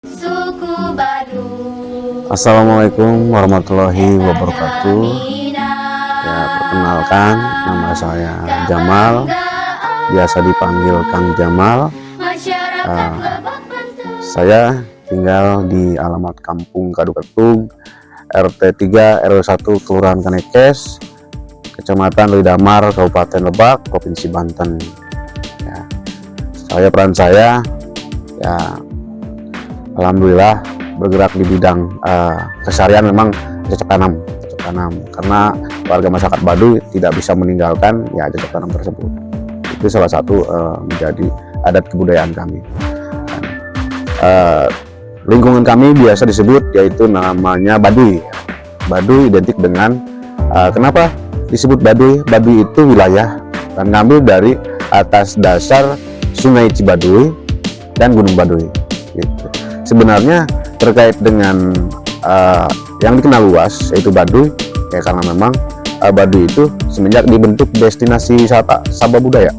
Suku Baduy. Assalamualaikum warahmatullahi wabarakatuh. Ya, perkenalkan, nama saya Jamal, biasa dipanggil Kang Jamal. Saya tinggal di alamat Kampung Kaduketung, RT 3 RW 1, Kelurahan Kanekes, Kecamatan Lidamar, Kabupaten Lebak, Provinsi Banten. Ya, peran saya, ya, alhamdulillah bergerak di bidang keseharian memang cocok tanam, karena warga masyarakat Baduy tidak bisa meninggalkan ya cocok tanam tersebut. Itu salah satu menjadi adat kebudayaan kami. Lingkungan kami biasa disebut yaitu namanya Baduy. Baduy identik dengan kenapa disebut Baduy? Baduy itu wilayah dan ngambil dari atas dasar Sungai Cibaduy dan Gunung Baduy. Gitu. Sebenarnya terkait dengan yang dikenal luas yaitu Baduy, ya karena memang Baduy itu semenjak dibentuk destinasi wisata Sabah Budaya.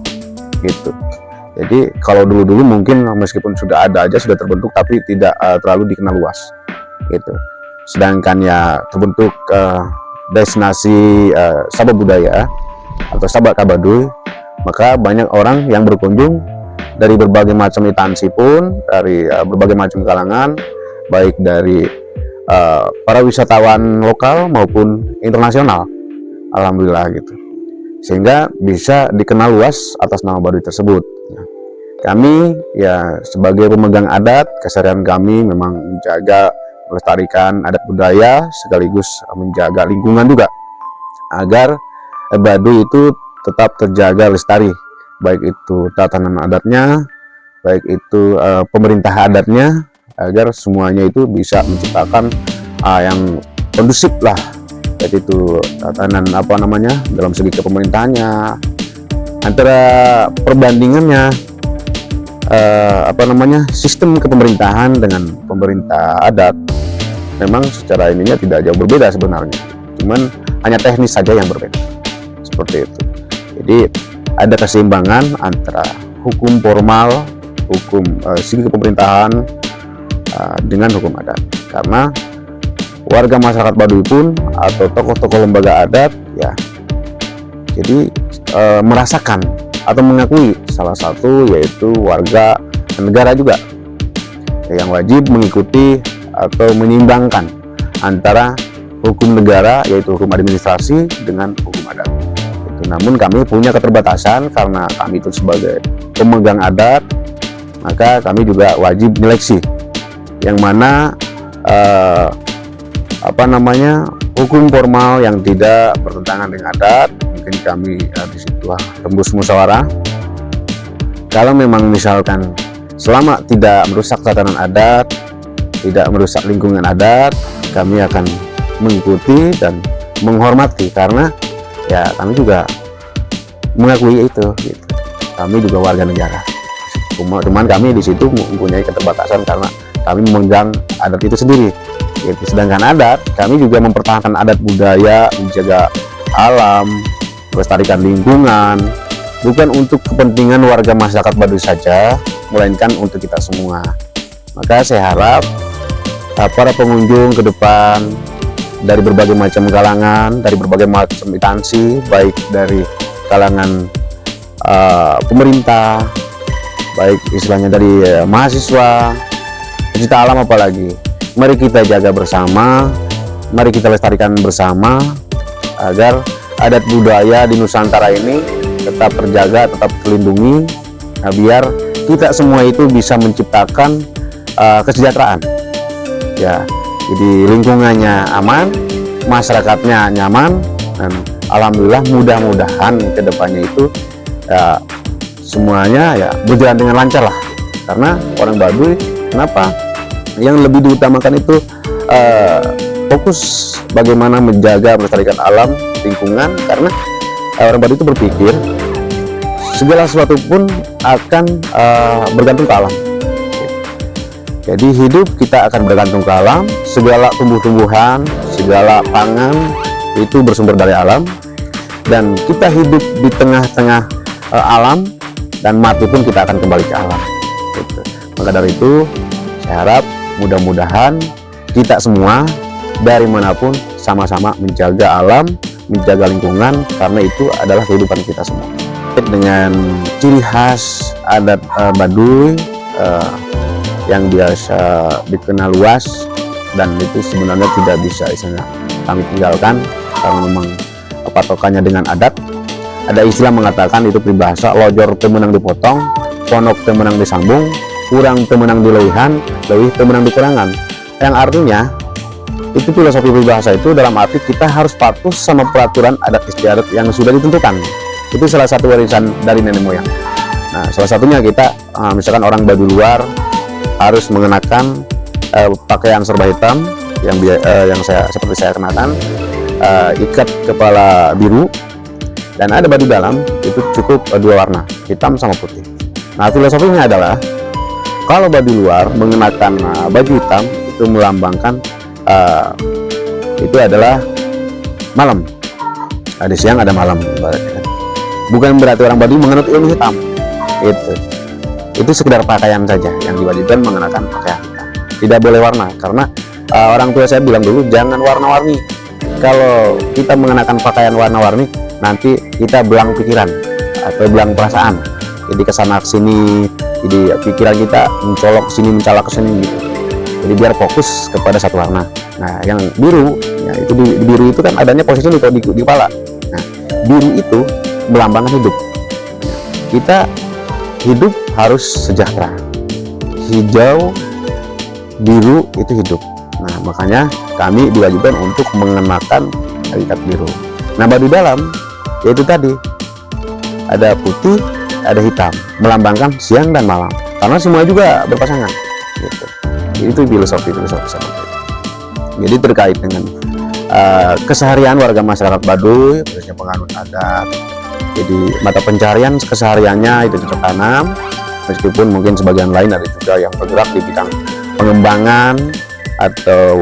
Gitu. Jadi kalau dulu-dulu mungkin meskipun sudah ada aja sudah terbentuk tapi tidak terlalu dikenal luas gitu. Sedangkan ya terbentuk destinasi Sabah Budaya atau Sabah Baduy, maka banyak orang yang berkunjung dari berbagai macam instansi pun, dari berbagai macam kalangan, baik dari para wisatawan lokal maupun internasional. Alhamdulillah gitu. Sehingga bisa dikenal luas atas nama Baduy tersebut. Kami ya sebagai pemegang adat, keseharian kami memang menjaga melestarikan adat budaya sekaligus menjaga lingkungan juga agar Baduy itu tetap terjaga lestari, baik itu tatanan adatnya, baik itu pemerintah adatnya, agar semuanya itu bisa menciptakan yang kondusif lah, yaitu itu tatanan dalam segi kepemerintahannya, antara perbandingannya sistem kepemerintahan dengan pemerintah adat memang secara ininya tidak jauh berbeda sebenarnya, cuman hanya teknis saja yang berbeda seperti itu. Jadi ada keseimbangan antara hukum formal, hukum segi kepemerintahan dengan hukum adat, karena warga masyarakat Baduy pun atau tokoh-tokoh lembaga adat ya jadi merasakan atau mengakui salah satu yaitu warga negara juga yang wajib mengikuti atau menyeimbangkan antara hukum negara yaitu hukum administrasi dengan hukum adat. Namun kami punya keterbatasan karena kami itu sebagai pemegang adat, maka kami juga wajib menyeleksi yang mana hukum formal yang tidak bertentangan dengan adat. Mungkin kami di situ tembus musyawarah. Kalau memang misalkan selama tidak merusak tatanan adat, tidak merusak lingkungan adat, kami akan mengikuti dan menghormati karena ya kami juga mengakui itu. Gitu. Kami juga warga negara. Cuman kami di situ mempunyai keterbatasan karena kami memegang adat itu sendiri. Gitu. Sedangkan adat, kami juga mempertahankan adat budaya, menjaga alam, melestarikan lingkungan, bukan untuk kepentingan warga masyarakat Baduy saja, melainkan untuk kita semua. Maka saya harap para pengunjung ke depan dari berbagai macam kalangan, dari berbagai macam instansi, baik dari kalangan pemerintah, baik istilahnya dari mahasiswa, pecinta alam apalagi. Mari kita jaga bersama, mari kita lestarikan bersama agar adat budaya di Nusantara ini tetap terjaga, tetap terlindungi, biar kita semua itu bisa menciptakan kesejahteraan. Ya, jadi lingkungannya aman, masyarakatnya nyaman, dan alhamdulillah mudah-mudahan kedepannya itu ya, semuanya ya berjalan dengan lancar lah. Karena orang Baduy, kenapa? Yang lebih diutamakan itu fokus bagaimana menjaga melestarikan alam, lingkungan, karena orang Baduy itu berpikir segala sesuatu pun akan bergantung ke alam. Jadi hidup kita akan bergantung ke alam, segala tumbuh-tumbuhan, segala pangan itu bersumber dari alam, dan kita hidup di tengah-tengah alam, dan mati pun kita akan kembali ke alam. Gitu. Maka dari itu saya harap mudah-mudahan kita semua dari manapun sama-sama menjaga alam, menjaga lingkungan, karena itu adalah kehidupan kita semua. Dengan ciri khas adat Baduy yang biasa dikenal luas, dan itu sebenarnya tidak bisa kami tinggalkan karena memang patokannya dengan adat. Ada istilah mengatakan itu peribahasa, lojor temenang dipotong, ponok temenang disambung, kurang temenang dilewihan, lewih temenang dikurangan. Yang artinya itu filosofi peribahasa itu dalam arti kita harus patuh sama peraturan adat istiadat yang sudah ditentukan. Itu salah satu warisan dari nenek moyang. Nah, salah satunya kita misalkan orang Baduy luar harus mengenakan pakaian serba hitam yang seperti saya kenakan, ikat kepala biru, dan ada Baduy dalam itu cukup dua warna, hitam sama putih. Nah, filosofinya adalah kalau Baduy luar mengenakan baju hitam itu melambangkan itu adalah malam, ada siang ada malam, bukan berarti orang Baduy menganut ilmu hitam. Itu sekedar pakaian saja yang diwajibkan mengenakan pakaian hitam, tidak boleh warna, karena orang tua saya bilang dulu jangan warna-warni. Kalau kita mengenakan pakaian warna-warni nanti kita belang pikiran atau belang perasaan, jadi kesana kesini, jadi pikiran kita mencolok ke sini mencolok ke sini gitu. Jadi biar fokus kepada satu warna. Nah, yang biru ya itu di biru itu kan adanya posisinya di kepala. Nah, biru itu melambangkan hidup. Kita hidup harus sejahtera. Hijau, biru itu hidup. Nah, makanya kami diwajibkan untuk mengenakan ikat biru. Nah, Baduy dalam yaitu tadi ada putih, ada hitam, melambangkan siang dan malam. Karena semua juga berpasangan. Gitu. Itu filosofi seperti itu. Jadi terkait dengan keseharian warga masyarakat Baduy, khususnya penganut adat. Jadi mata pencarian kesehariannya itu cocok tanam, meskipun mungkin sebagian lain ada juga yang bergerak di bidang pengembangan atau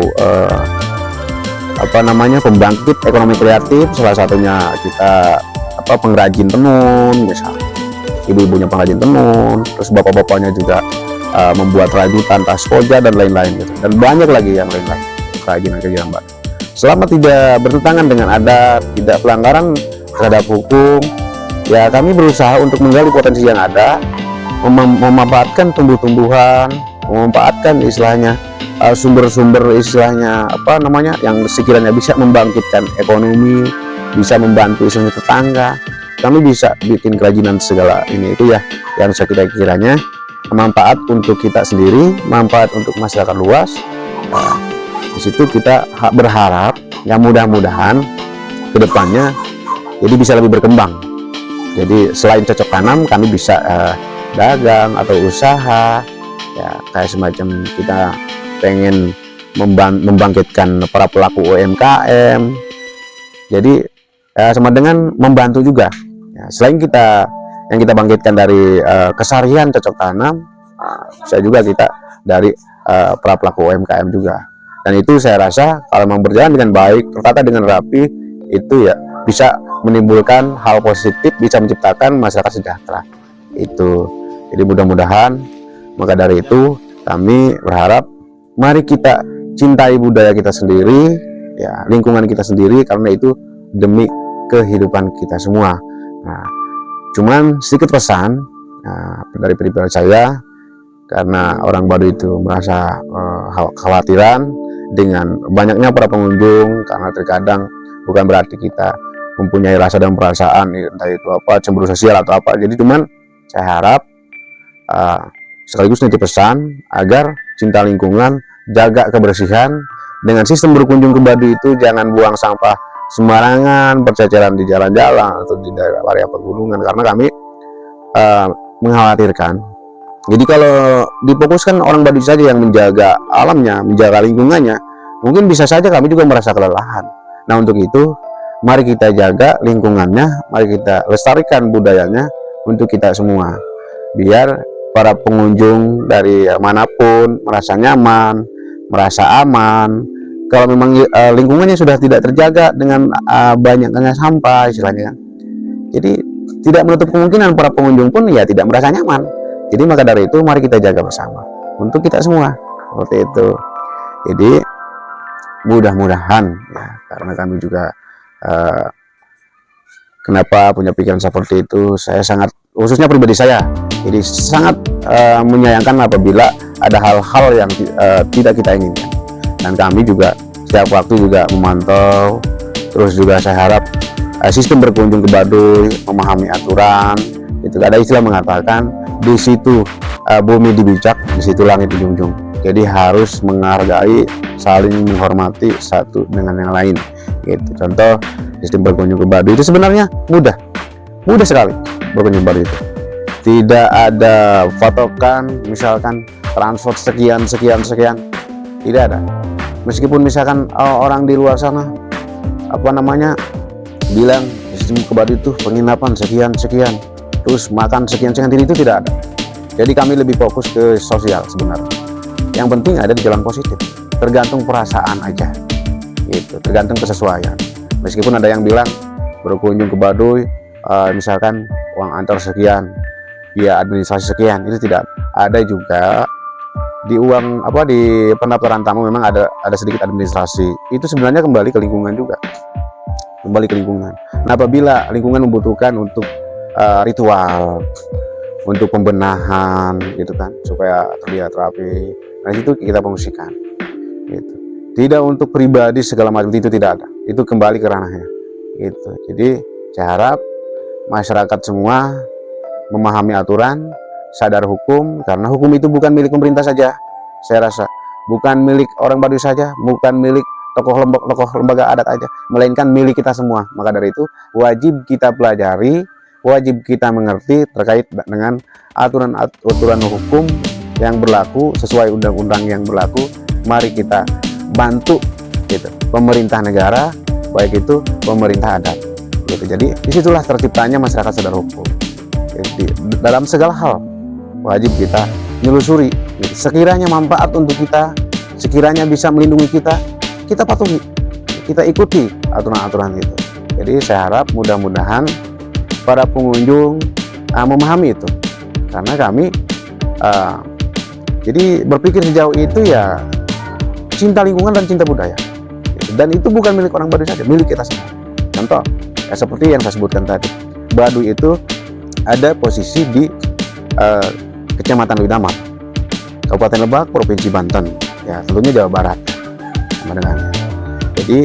pembangkit ekonomi kreatif. Salah satunya kita pengrajin tenun, misalnya ibu-ibunya pengrajin tenun, terus bapak-bapaknya juga membuat rajutan, tas koja dan lain-lain gitu. Dan banyak lagi yang lain-lain kerajinan Baduy. Selama tidak bertentangan dengan adat, tidak pelanggaran terhadap hukum, ya kami berusaha untuk menggali potensi yang ada, memanfaatkan tumbuh-tumbuhan, memanfaatkan istilahnya sumber-sumber istilahnya yang sekiranya bisa membangkitkan ekonomi, bisa membantu istilahnya tetangga. Kami bisa bikin kerajinan segala ini itu ya yang sekiranya manfaat untuk kita sendiri, manfaat untuk masyarakat luas. Nah, di situ kita berharap yang mudah-mudahan kedepannya jadi bisa lebih berkembang. Jadi selain cocok tanam, kami bisa dagang atau usaha ya, kayak semacam kita pengen membangkitkan para pelaku UMKM. Jadi sama dengan membantu juga ya, selain yang kita bangkitkan dari keseharian cocok tanam, bisa juga kita dari para pelaku UMKM juga. Dan itu saya rasa kalau memang berjalan dengan baik, tertata dengan rapi, itu ya bisa menimbulkan hal positif, bisa menciptakan masyarakat sejahtera. Itu. Jadi mudah-mudahan, maka dari itu kami berharap mari kita cintai budaya kita sendiri, ya lingkungan kita sendiri, karena itu demi kehidupan kita semua. Nah, cuman sedikit pesan dari pribadi saya, karena orang Baduy itu merasa kekhawatiran dengan banyaknya para pengunjung, karena terkadang bukan berarti kita mempunyai rasa dan perasaan entah itu cemburu sosial atau apa. Jadi cuman saya harap sekaligus nanti pesan agar cinta lingkungan, jaga kebersihan. Dengan sistem berkunjung ke Baduy itu jangan buang sampah sembarangan, berceceran di jalan-jalan atau di daerah area pegunungan, karena kami mengkhawatirkan. Jadi kalau difokuskan orang Baduy saja yang menjaga alamnya, menjaga lingkungannya, mungkin bisa saja kami juga merasa kelelahan. Nah, untuk itu mari kita jaga lingkungannya, mari kita lestarikan budayanya untuk kita semua, biar para pengunjung dari manapun merasa nyaman, merasa aman. Kalau memang lingkungannya sudah tidak terjaga dengan banyaknya sampah istilahnya, jadi tidak menutup kemungkinan para pengunjung pun ya tidak merasa nyaman. Jadi maka dari itu mari kita jaga bersama untuk kita semua. seperti itu. Jadi mudah-mudahan ya, karena kami juga kenapa punya pikiran seperti itu, saya sangat, khususnya pribadi saya, jadi sangat menyayangkan apabila ada hal-hal yang tidak kita inginkan. Dan kami juga setiap waktu juga memantau, terus juga saya harap sistem berkunjung ke Baduy, memahami aturan. Itu ada istilah mengatakan di situ bumi dibijak, di situ langit dijunjung. Jadi harus menghargai, saling menghormati satu dengan yang lain. Gitu. Contoh sistem berkunjung ke Baduy itu sebenarnya mudah sekali berkunjung ke Baduy itu. Tidak ada patokan, misalkan transport sekian, tidak ada. Meskipun misalkan orang di luar sana bilang sistem ke Baduy itu penginapan sekian, terus makan sekian, itu tidak ada. Jadi kami lebih fokus ke sosial sebenarnya. Yang penting ada di jalan positif, tergantung perasaan aja, gitu, tergantung kesesuaian. Meskipun ada yang bilang berkunjung ke Baduy, misalkan uang antar sekian, biaya administrasi sekian, itu tidak ada. Juga di di pendaftaran tamu memang ada sedikit administrasi. Itu sebenarnya kembali ke lingkungan juga, kembali ke lingkungan. Nah, apabila lingkungan membutuhkan untuk ritual, untuk pembenahan, gitu kan, supaya terlihat rapi, nah itu kita fungsikan, gitu. Tidak untuk pribadi segala macam, itu tidak ada. Itu kembali ke ranahnya, gitu. Jadi saya harap masyarakat semua memahami aturan, sadar hukum, karena hukum itu bukan milik pemerintah saja. Saya rasa bukan milik orang Baduy saja, bukan milik tokoh lembaga adat aja, melainkan milik kita semua. Maka dari itu wajib kita pelajari, wajib kita mengerti terkait dengan aturan hukum yang berlaku sesuai undang-undang yang berlaku. Mari kita bantu, gitu, pemerintah negara, baik itu pemerintah adat, gitu. Jadi disitulah terciptanya masyarakat sadar hukum. Jadi, dalam segala hal wajib kita menelusuri, gitu. Sekiranya manfaat untuk kita, sekiranya bisa melindungi kita patuhi, kita ikuti aturan-aturan itu. Jadi saya harap mudah-mudahan para pengunjung memahami itu, karena kami jadi berpikir sejauh itu ya, cinta lingkungan dan cinta budaya, dan itu bukan milik orang Baduy saja, milik kita semua. Contoh ya, seperti yang saya sebutkan tadi, Baduy itu ada posisi di Kecamatan Widamar, Kabupaten Lebak, Provinsi Banten, ya tentunya Jawa Barat sama dengannya. Jadi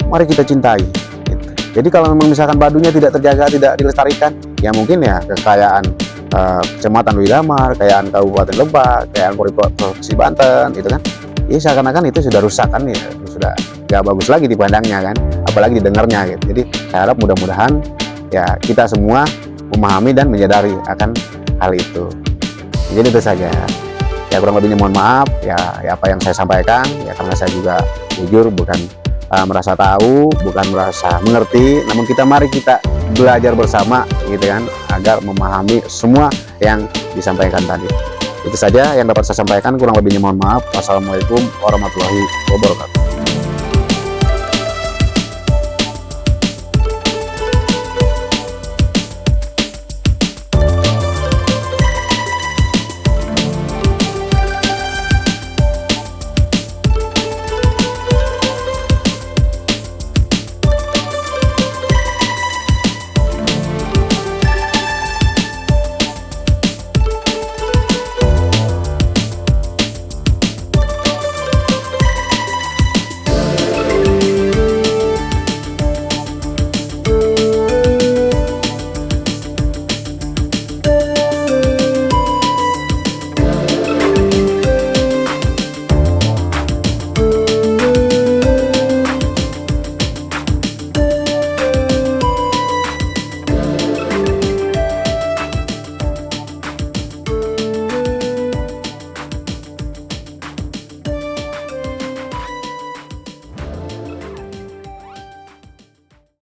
mari kita cintai. Jadi kalau memang misalkan Baduynya tidak terjaga, tidak dilestarikan, ya mungkin ya kekayaan Kecamatan Widamar, kekayaan Kabupaten Lebak, kekayaan Provinsi Banten, gitu kan, ya seakan-akan itu sudah rusak kan, ya sudah gak bagus lagi dipandangnya kan, apalagi didengarnya, gitu. Jadi saya harap mudah-mudahan ya kita semua memahami dan menyadari akan hal itu. Jadi itu saja. Ya kurang lebihnya mohon maaf ya apa yang saya sampaikan, ya karena saya juga jujur bukan merasa tahu, bukan merasa mengerti, namun mari kita belajar bersama, gitu kan, agar memahami semua yang disampaikan tadi. Itu saja yang dapat saya sampaikan, kurang lebihnya mohon maaf. Wassalamualaikum warahmatullahi wabarakatuh.